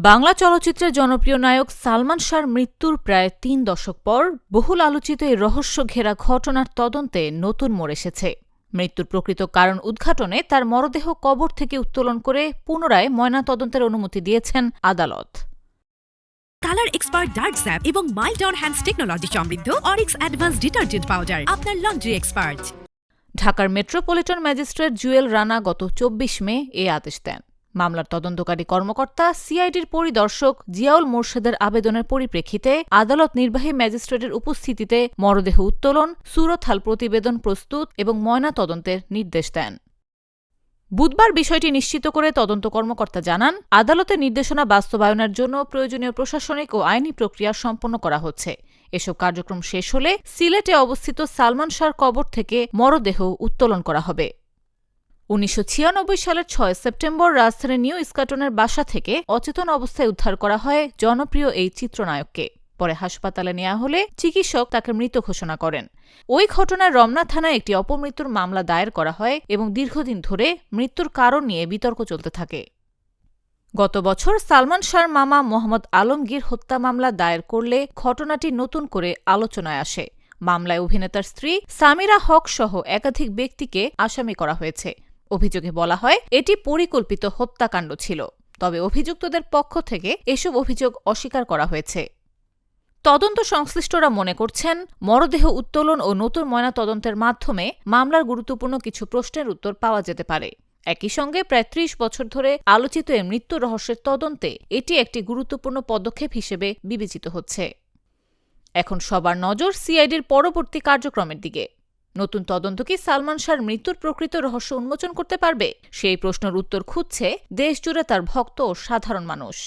বাংলা চলচ্চিত্রের জনপ্রিয় নায়ক সালমান শাহর মৃত্যুর প্রায় ৩ দশক পর বহুল আলোচিত এই রহস্য ঘেরা ঘটনার তদন্তে নতুন মোড় এসেছে। মৃত্যুর প্রকৃত কারণ উদ্ঘাটনে তার মরদেহ কবর থেকে উত্তোলন করে পুনরায় ময়নাতদন্তের অনুমতি দিয়েছেন আদালত। কালার এক্সপার্ট ডার্ক স্যাপ এবং মাইল্ড অন হ্যান্ডস টেকনোলজি সমৃদ্ধ অরিক্স অ্যাডভান্স ডিটারজেন্ট পাউডার আপনার লন্ড্রি এক্সপার্ট। ঢাকার মেট্রোপলিটন ম্যাজিস্ট্রেট জুয়েল রানা গত ২৪ মে এ আদেশ দেন। মামলার তদন্তকারী কর্মকর্তা সিআইডির পরিদর্শক জিয়াউল মোরশেদের আবেদনের পরিপ্রেক্ষিতে আদালত নির্বাহী ম্যাজিস্ট্রেটের উপস্থিতিতে মরদেহ উত্তোলন, সুরতহাল প্রতিবেদন প্রস্তুত এবং ময়না তদন্তের নির্দেশ দেন। বুধবার বিষয়টি নিশ্চিত করে তদন্ত কর্মকর্তা জানান, আদালতের নির্দেশনা বাস্তবায়নের জন্য প্রয়োজনীয় প্রশাসনিক ও আইনি প্রক্রিয়া সম্পন্ন করা হচ্ছে। এসব কার্যক্রম শেষ হলে সিলেটে অবস্থিত সালমান শাহর কবর থেকে মরদেহ উত্তোলন করা হবে। ১৯৯৬ সালের ৬ সেপ্টেম্বর রাজধানীর নিউ ইস্কাটনের বাসা থেকে অচেতন অবস্থায় উদ্ধার করা হয় জনপ্রিয় এই চিত্রনায়ককে। পরে হাসপাতালে নেওয়া হলে চিকিৎসক তাকে মৃত ঘোষণা করেন। ওই ঘটনায় রমনা থানায় একটি অপমৃত্যুর মামলা দায়ের করা হয় এবং দীর্ঘদিন ধরে মৃত্যুর কারণ নিয়ে বিতর্ক চলতে থাকে। গত বছর সালমান শাহর মামা মোহাম্মদ আলমগীর হত্যা মামলা দায়ের করলে ঘটনাটি নতুন করে আলোচনায় আসে। মামলায় অভিনেতার স্ত্রী সামিরা হক সহ একাধিক ব্যক্তিকে আসামি করা হয়েছে। অভিযোগে বলা হয়, এটি পরিকল্পিত হত্যাকাণ্ড ছিল। তবে অভিযুক্তদের পক্ষ থেকে এসব অভিযোগ অস্বীকার করা হয়েছে। তদন্ত সংশ্লিষ্টরা মনে করছেন, মরদেহ উত্তোলন ও নতুন ময়নাতদন্তের মাধ্যমে মামলার গুরুত্বপূর্ণ কিছু প্রশ্নের উত্তর পাওয়া যেতে পারে। একই সঙ্গে প্রায় ৩০ বছর ধরে আলোচিত এই মৃত্যু রহস্যের তদন্তে এটি একটি গুরুত্বপূর্ণ পদক্ষেপ হিসেবে বিবেচিত হচ্ছে। এখন সবার নজর সিআইডির পরবর্তী কার্যক্রমের দিকে। নতুন তদন্ত কি সালমান শাহর মৃত্যুর প্রকৃত রহস্য উন্মোচন করতে পারবে? সেই প্রশ্নের উত্তর খুঁজছে দেশজুড়ে তার ভক্ত ও সাধারণ মানুষ।